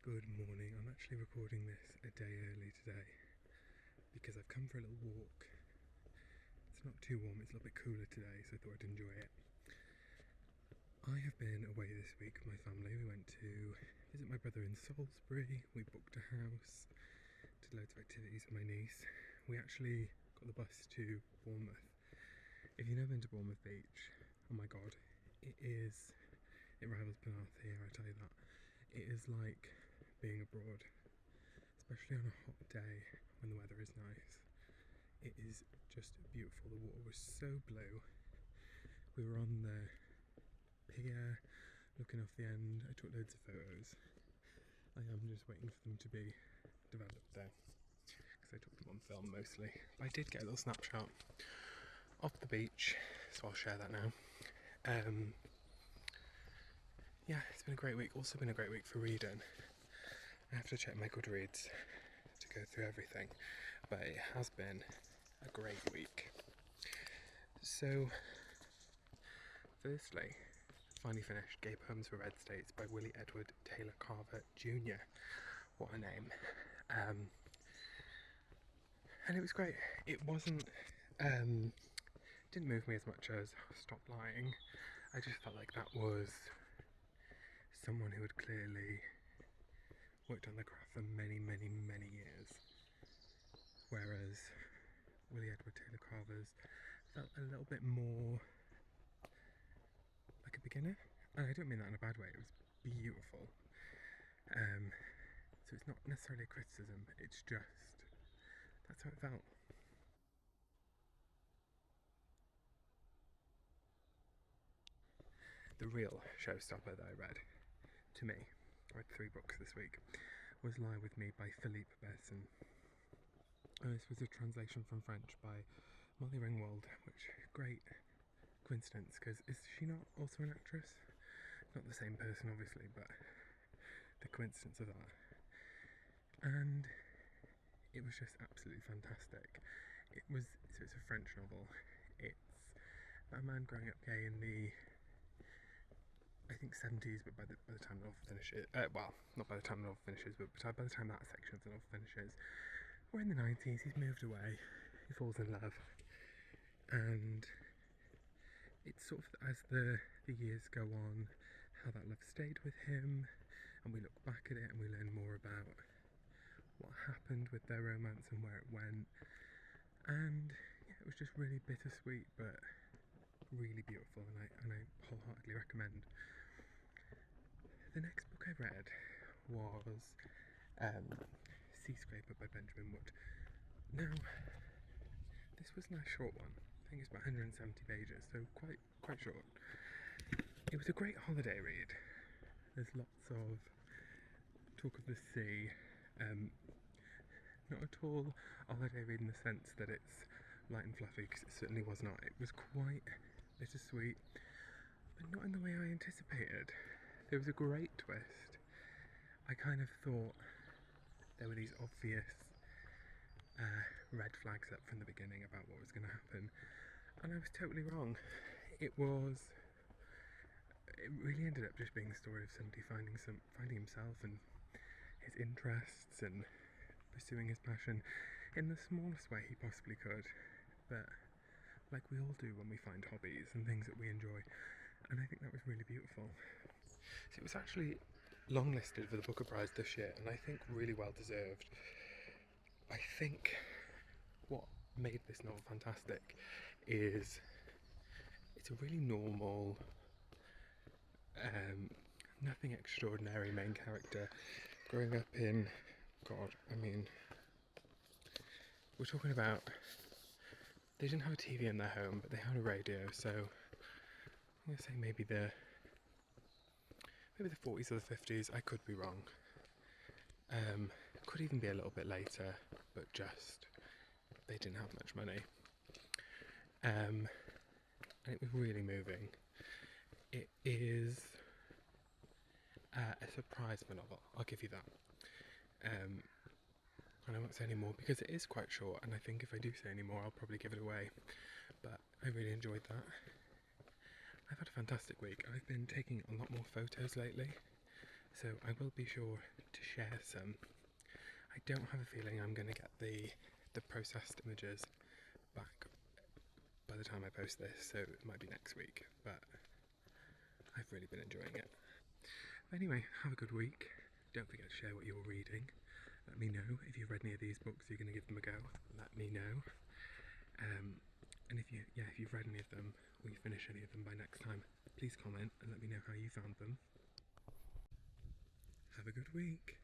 Good morning. I'm actually recording this a day early today because I've come for a little walk. It's not too warm, it's a little bit cooler today, so I thought I'd enjoy it. I have been away this week with my family. We went to visit my brother in Salisbury, we booked a house, did loads of activities with my niece. We actually got the bus to Bournemouth. If you've never been to Bournemouth Beach, oh my god, it rivals Penarth here, I tell you that. It is like being abroad, especially on a hot day when the weather is nice. It is just beautiful. The water was so blue. We were on the pier looking off the end. I took loads of photos. I am just waiting for them to be developed though, because I took them on film mostly. But I did get a little snapshot of the beach, so I'll share that now. Yeah, it's been a great week. Also been a great week for reading. I have to check my Goodreads to go through everything, but it has been a great week. So, firstly, finally finished Gay Poems for Red States by Willie Edward Taylor Carver Jr. What a name. And it was great. It wasn't, didn't move me as much as Stop Lying. I just felt like that was someone who had clearly worked on the craft for many, many, many years. Whereas Willie Edward Taylor Carver's felt a little bit more like a beginner. And I don't mean that in a bad way, it was beautiful. So it's not necessarily a criticism, it's just, that's how it felt. The real showstopper that I read, to me, I read 3 books this week, was Lie With Me by Philippe Besson. This was a translation from French by Molly Ringwald, which, great coincidence, because is she not also an actress? Not the same person obviously, but the coincidence of that. And it was just absolutely fantastic. It's a French novel. It's about a man growing up gay in the, I think 70s, but by the time the novel finishes, well, not by the time the novel finishes, but by the time that section of the novel finishes, we're in the 90s, he's moved away, he falls in love, and it's sort of as the years go on, how that love stayed with him, and we look back at it and we learn more about what happened with their romance and where it went, and yeah, it was just really bittersweet, but really beautiful, and I wholeheartedly recommend. The next book I read was Seascraper by Benjamin Wood. Now, this was a nice short one. I think it's about 170 pages, so quite short. It was a great holiday read. There's lots of talk of the sea. Not at all a holiday read in the sense that it's light and fluffy, because it certainly was not. It was quite bittersweet, but not in the way I anticipated. There was a great twist. I kind of thought there were these obvious red flags up from the beginning about what was going to happen, and I was totally wrong. It really ended up just being the story of somebody finding himself and his interests and pursuing his passion in the smallest way he possibly could, but like we all do when we find hobbies and things that we enjoy, and I think that was really beautiful. So it was actually longlisted for the Booker Prize this year, and I think really well deserved. I think what made this novel fantastic is it's a really normal, nothing extraordinary main character growing up in, we're talking about, they didn't have a TV in their home, but they had a radio, so I'm going to say maybe the 40s or the 50s, I could be wrong. Could even be a little bit later, but just, they didn't have much money. And it was really moving. It is a surprise of a novel, I'll give you that. And I won't say any more because it is quite short, and I think if I do say any more I'll probably give it away, but I really enjoyed that. I've had a fantastic week. I've been taking a lot more photos lately, So I will be sure to share some. I don't have a feeling I'm going to get the processed images back by the time I post this, so it might be next week, but I've really been enjoying it. Anyway, have a good week. Don't forget to share what you're reading. Let me know if you've read any of these books, you're going to give them a go. Let me know. And if you've read any of them, or you finish any of them by next time, please comment and let me know how you found them. Have a good week.